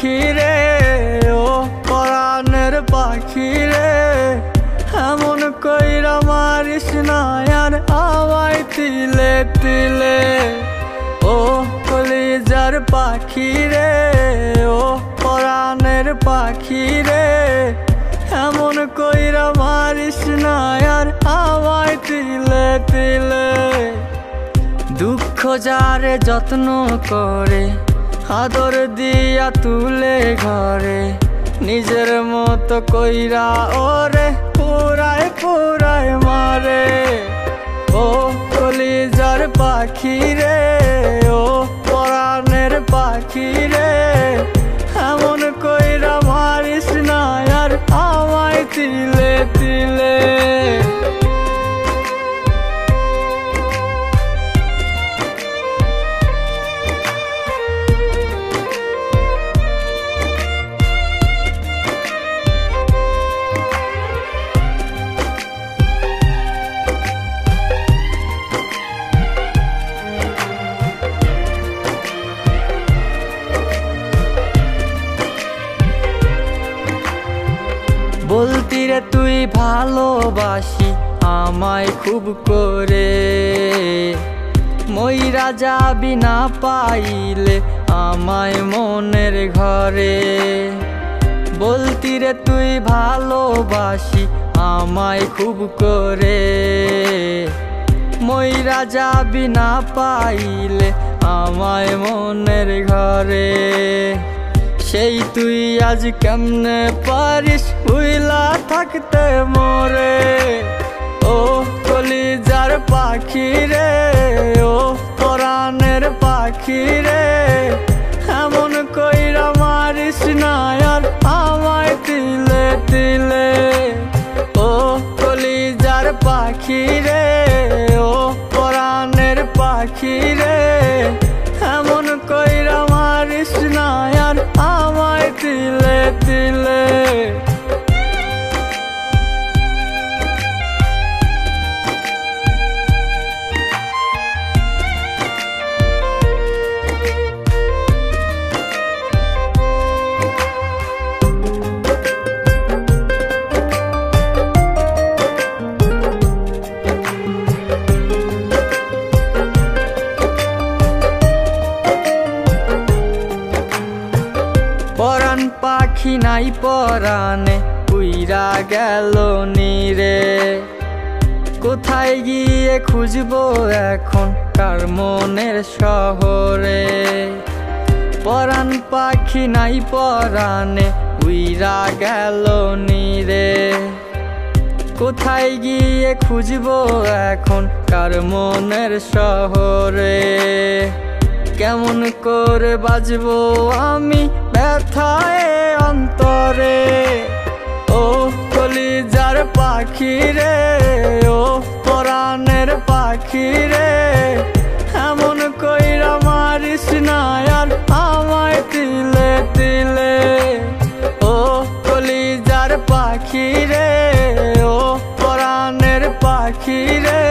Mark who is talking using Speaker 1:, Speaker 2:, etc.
Speaker 1: পাখি রে, ও পরাণের পাখি রে, এমন কইরা মারিস না আর আমায় তিলে তিলে। ও কলিজার পাখি রে, ও পরাণের পাখি রে, এমন কইরা মারিস না আর আমায় তিলে তিলে। দুঃখ যারে যত্ন করে, আদর দিয়া তুলে ঘরে, নিজের মতো কইরা ওরে পুরায় পুরায় মারে। ও কলিজার পাখি রে, ও পরাণের পাখি রে, এমন কইরা মারিস না আর আমায় তিলে তিলে। বলতি রে তুই ভালোবাসি আমায় খুব করে, মইরা যাবি না পাইলে আমায় মনের ঘরে। বলতি রে তুই ভালোবাসি আমায় খুব করে, মইরা যাবি না পাইলে আমায় মনের ঘরে। সেই তুই আজ কেমনে পারিস ভুইলা থাকতে মোরে। ও কলিজার পাখি রে, ও পরাণের পাখি রে, এমন কইরা মারিস না আর আমায় তিলে তিলে। ও কলিজার পাখি রে, ও পরাণের পাখি রে, এমন কইরা মারিস না আর আমায় তিলে তিলে। পরাণ পাখি নাই পরাণে উইরা গেল নীরে, কোথায় গিয়ে খুঁজবো এখন কার মনের শহরে। পরাণ পাখি নাই পরাণে উইরা গেল নীরে, কোথায় গিয়ে খুঁজবো এখন কার মনের শহরে। কেমন করে বাজবো আমি ব্যথায় অন্তরে। ও কলিজার পাখি রে, ও পরাণের পাখি রে, এমন কইরা মারিস না আর আমায় তিলে তিলে। ও কলিজার পাখি রে, ও পরাণের পাখি রে,